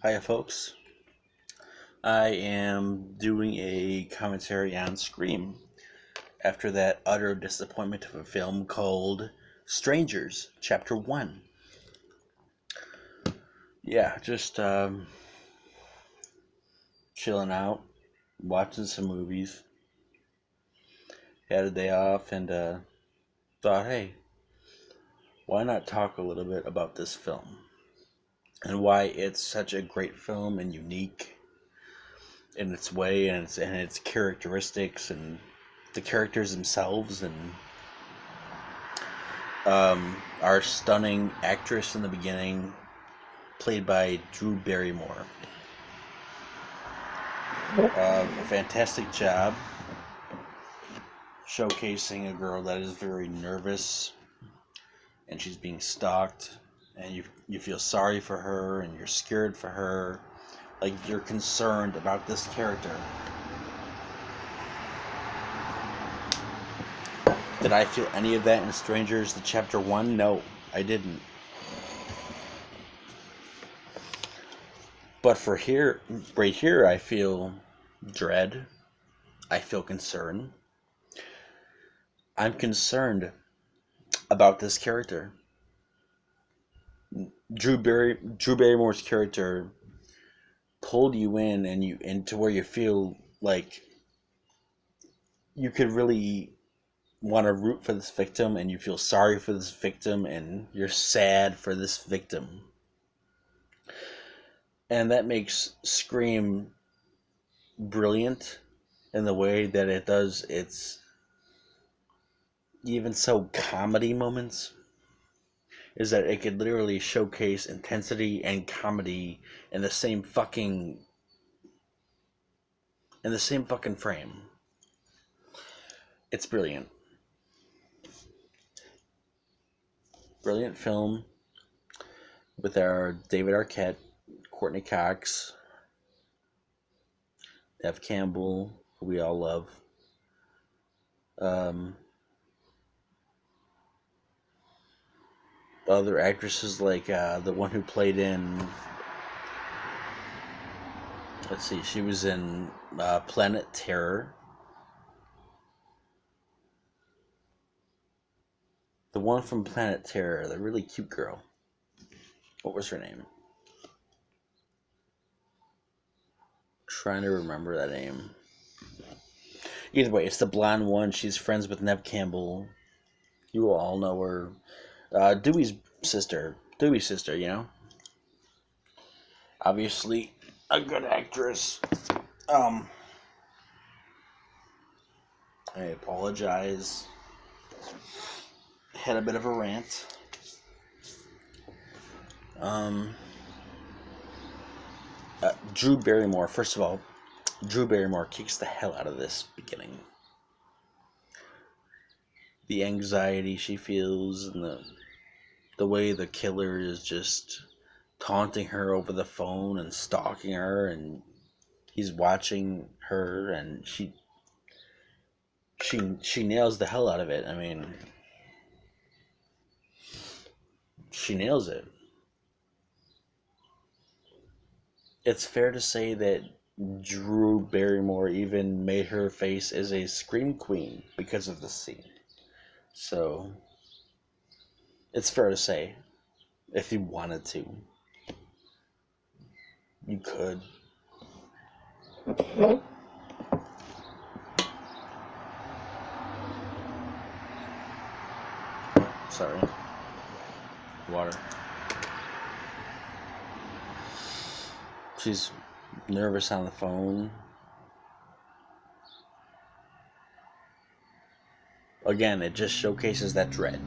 Hiya, folks. I am doing a commentary on Scream after that utter disappointment of a film called Strangers, Chapter 1. Yeah, just chilling out, watching some movies. Had a day off and thought, hey, why not talk a little bit about this film and why it's such a great film and unique in its way and its characteristics and the characters themselves and our stunning actress in the beginning, played by Drew Barrymore. A fantastic job showcasing a girl that is very nervous and she's being stalked, and you feel sorry for her and you're scared for her, like you're concerned about this character. Did I feel any of that in Strangers, the Chapter 1? No, I didn't. But for here, right here, I feel dread. I feel concern. I'm concerned about this character. Drew Barrymore's character pulled you in and you into where you feel like you could really want to root for this victim and you feel sorry for this victim and you're sad for this victim. And that makes Scream brilliant in the way that it does its even so comedy moments, is that it could literally showcase intensity and comedy in the same fucking frame. It's brilliant. Brilliant film with our David Arquette, Courtney Cox, Neve Campbell, who we all love. Um, Other actresses like the one who played in. Let's see, she was in Planet Terror. The one from Planet Terror, the really cute girl. What was her name? Trying to remember that name. Either way, it's the blonde one. She's friends with Neve Campbell. You will all know her. Dewey's sister. Dewey's sister, you know? Obviously, a good actress. Um, I apologize. Had a bit of a rant. Um, Drew Barrymore, first of all, Drew Barrymore kicks the hell out of this beginning. The anxiety she feels and the way the killer is just taunting her over the phone and stalking her, and he's watching her, and she nails the hell out of it. I mean, she nails it. It's fair to say that Drew Barrymore even made her face as a scream queen because of the scene. So it's fair to say, if you wanted to, you could. Sorry, water. She's nervous on the phone. Again, it just showcases that dread.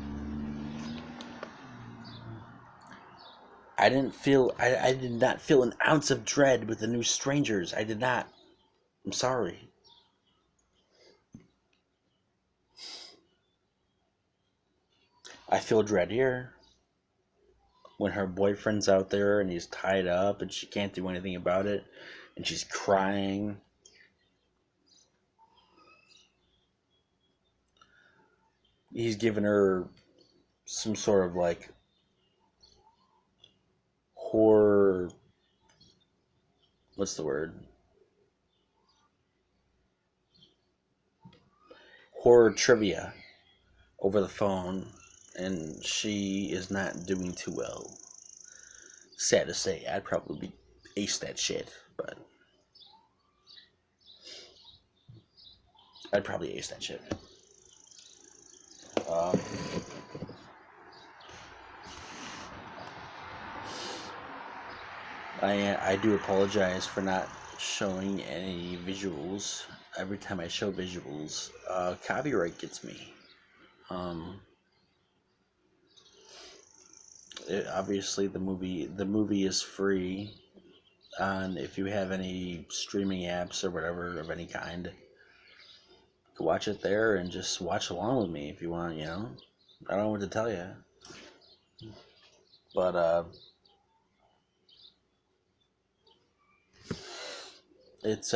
I did not feel an ounce of dread with the new Strangers. I did not. I'm sorry. I feel dread here when her boyfriend's out there and he's tied up and she can't do anything about it and she's crying. He's giving her some sort of like horror what's the word? Horror trivia over the phone, and she is not doing too well. Sad to say, I'd probably ace that shit, but I'd probably ace that shit. Um, I do apologize for not showing any visuals. Every time I show visuals, copyright gets me. Um, Obviously the movie is free on if you have any streaming apps or whatever of any kind. You can watch it there and just watch along with me if you want. I don't know what to tell you, but it's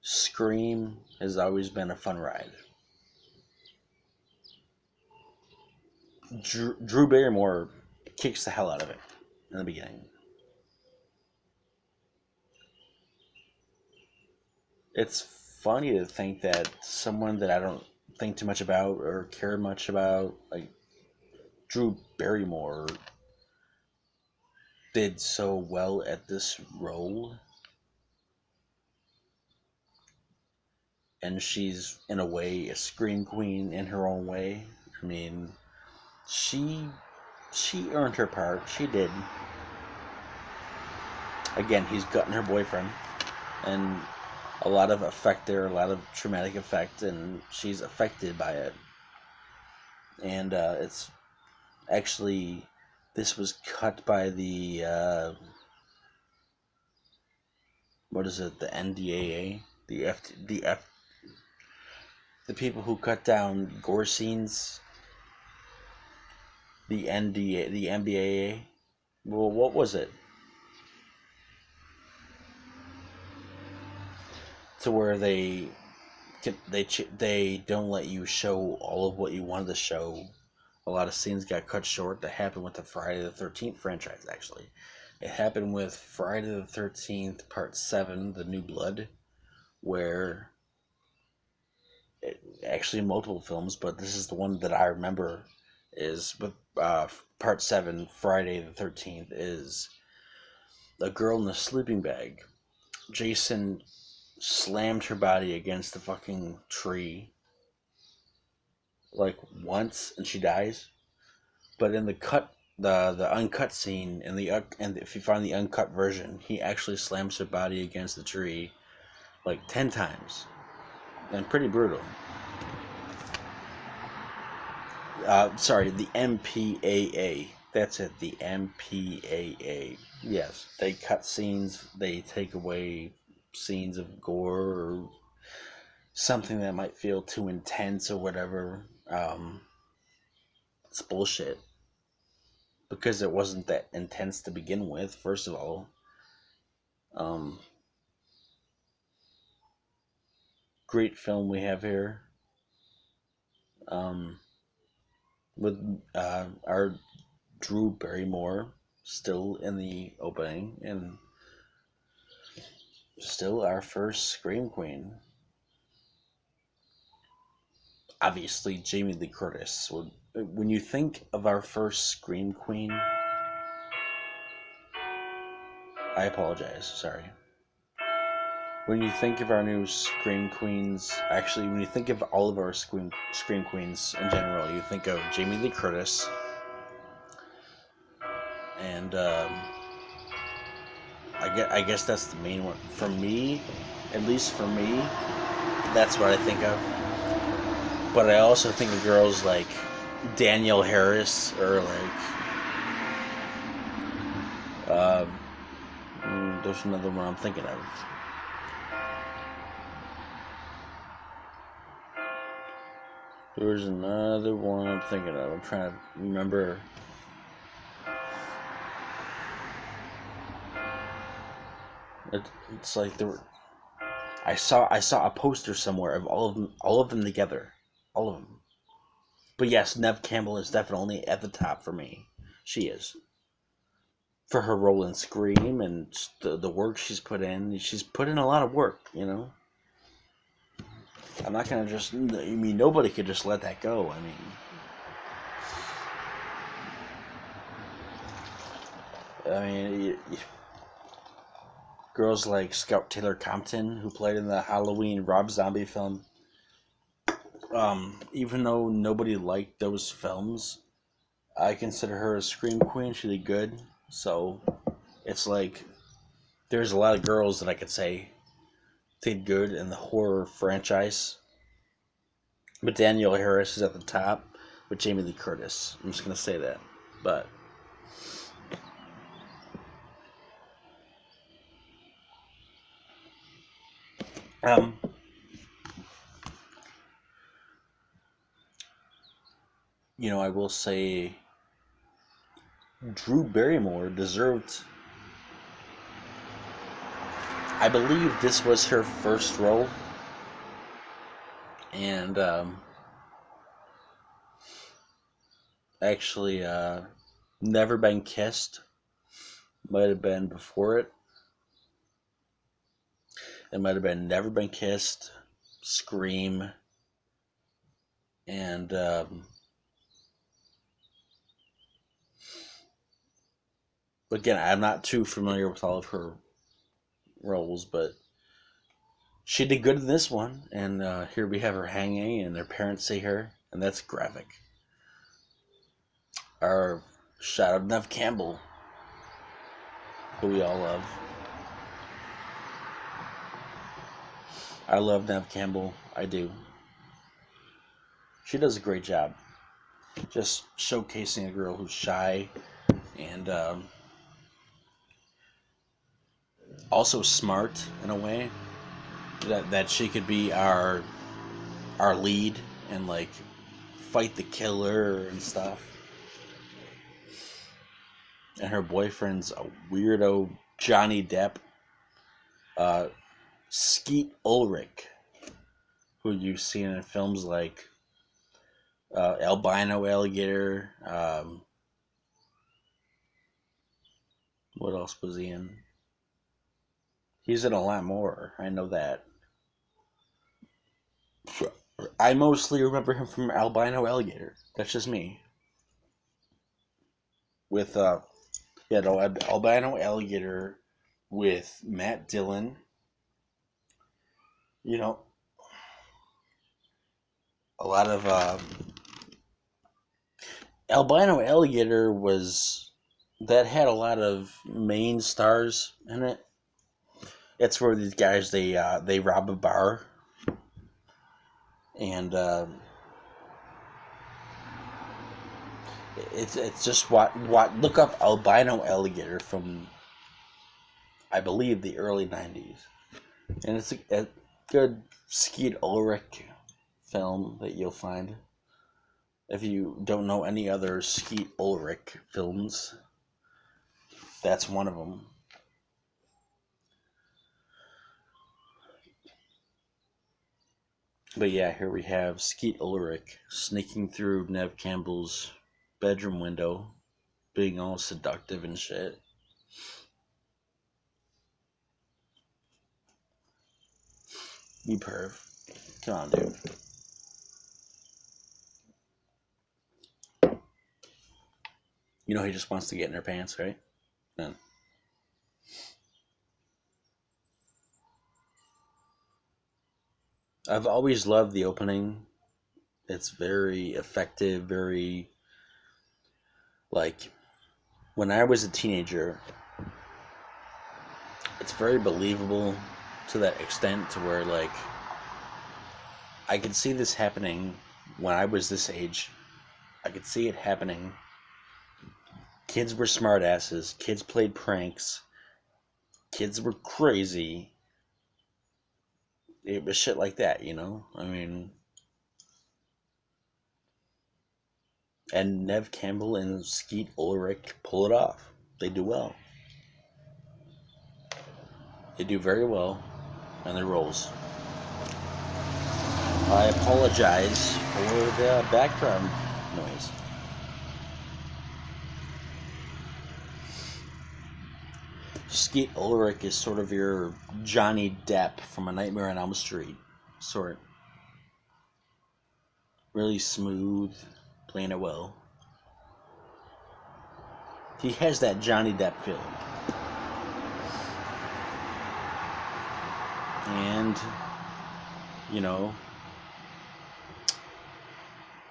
Scream has always been a fun ride. Drew Barrymore kicks the hell out of it in the beginning. It's funny to think that someone that I don't think too much about or care much about, like Drew Barrymore, did so well at this role, and she's in a way a scream queen in her own way. I mean, she she earned her part. She did. Again, he's gutting her boyfriend, and a lot of effect there, a lot of traumatic effect, and she's affected by it. And it's actually this was cut by the what is it? The NDAA, the people who cut down gore scenes. The NDA, the MBAA. Well, what was it? To where they don't let you show all of what you wanted to show. A lot of scenes got cut short. That happened with the Friday the 13th franchise. Actually, it happened with Friday the 13th Part 7, The New Blood, where actually multiple films, but this is the one that I remember is with Part 7, Friday the 13th, is a girl in a sleeping bag. Jason slammed her body against the fucking tree like once and she dies. But in the uncut scene and if you find the uncut version, he actually slams her body against the tree like 10 times. And pretty brutal. Sorry, the MPAA. That's it, the MPAA. Yes, they cut scenes, they take away scenes of gore or something that might feel too intense or whatever. It's bullshit because it wasn't that intense to begin with. First of all, um, great film we have here. Um, with our Drew Barrymore still in the opening and still our first Scream Queen. Obviously, Jamie Lee Curtis. When you think of our first Scream Queen, I apologize. Sorry. When you think of our new Scream Queens, actually, when you think of all of our Scream Queens in general, you think of Jamie Lee Curtis, and I guess that's the main one for me. At least for me, that's what I think of. But I also think of girls like Danielle Harris or like there's another one I'm thinking of. There's another one I'm thinking of. I'm trying to remember. It's like there were. I saw a poster somewhere of all of them together, all of them. But yes, Neve Campbell is definitely at the top for me. She is. for her role in Scream and the work she's put in. She's put in a lot of work, you know. I'm not gonna just. I mean, nobody could just let that go. Girls like Scout Taylor Compton, who played in the Halloween Rob Zombie film. Even though nobody liked those films, I consider her a scream queen. She did good. So it's like there's a lot of girls that I could say did good in the horror franchise. But Danielle Harris is at the top with Jamie Lee Curtis. I'm just gonna say that. But I will say Drew Barrymore deserved. I believe this was her first role, and actually, Never Been Kissed might have been before it. It might have been Never Been Kissed, Scream, and again, I'm not too familiar with all of her roles, but she did good in this one. And here we have her hanging, and her parents see her, and that's graphic. Our shout out Neve Campbell, who we all love. I love Neve Campbell. I do. She does a great job, just showcasing a girl who's shy and also smart in a way that she could be our lead and like fight the killer and stuff. And her boyfriend's a weirdo Johnny Depp, Skeet Ulrich, who you've seen in films like Albino Alligator. What else was he in? He's in a lot more. I know that. I mostly remember him from Albino Alligator. That's just me. With Albino Alligator with Matt Dillon. You know, a lot of Albino Alligator had a lot of main stars in it. It's where these guys they rob a bar, and it's just what look up Albino Alligator from I believe the early '90s, and it's a good Skeet Ulrich film that you'll find. If you don't know any other Skeet Ulrich films, that's one of them. But yeah, here we have Skeet Ulrich sneaking through Neve Campbell's bedroom window, being all seductive and shit. You perv. Come on, dude. You know he just wants to get in her pants, right? Man. I've always loved the opening. It's very effective, very like when I was a teenager, it's very believable to that extent to where like I could see this happening when I was this age. I could see it happening. Kids were smartasses. Kids played pranks. Kids were crazy. It was shit like that, you know? I mean, and Neve Campbell and Skeet Ulrich pull it off. They do well. They do very well in their roles. I apologize for the background noise. Skeet Ulrich is sort of your Johnny Depp from A Nightmare on Elm Street. Sort. Really smooth, playing it well. He has that Johnny Depp feel. And, you know,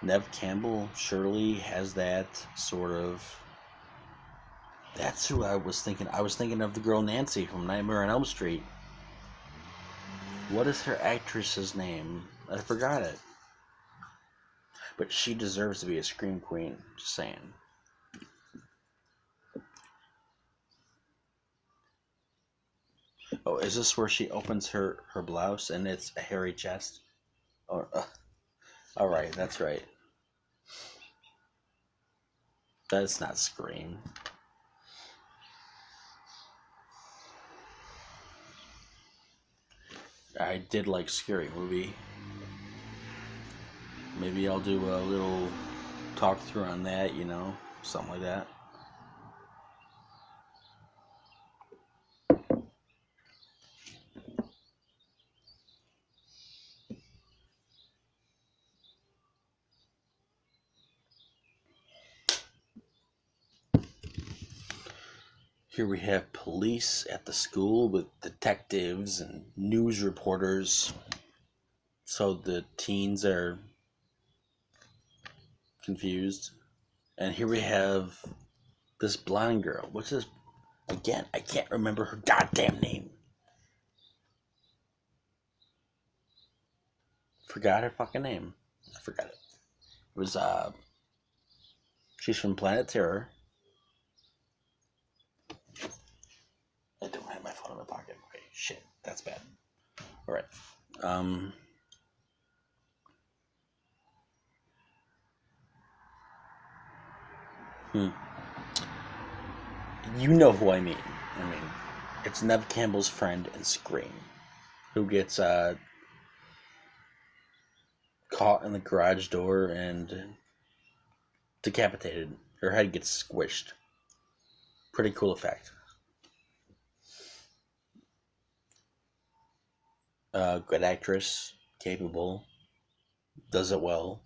Nev Campbell surely has that sort of. That's who I was thinking. I was thinking of the girl Nancy from Nightmare on Elm Street. What is her actress's name? I forgot it. But she deserves to be a Scream Queen. Just saying. Oh, is this where she opens her blouse and it's a hairy chest? Or, all right, that's right. That's not Scream. I did like Scary Movie. Maybe I'll do a little talk through on that, something like that. Here we have police at the school with detectives and news reporters. So the teens are confused. And here we have this blonde girl. What's this? Again, I can't remember her goddamn name. Forgot her fucking name. I forgot it. It was, she's from Planet Terror. I don't have my phone in my pocket. Okay, shit. That's bad. Alright. You know who I mean. It's Nev Campbell's friend in Scream, who gets caught in the garage door and decapitated. Her head gets squished. Pretty cool effect. Good actress, capable, does it well.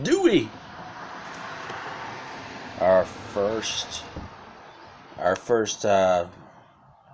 Dewey! Our first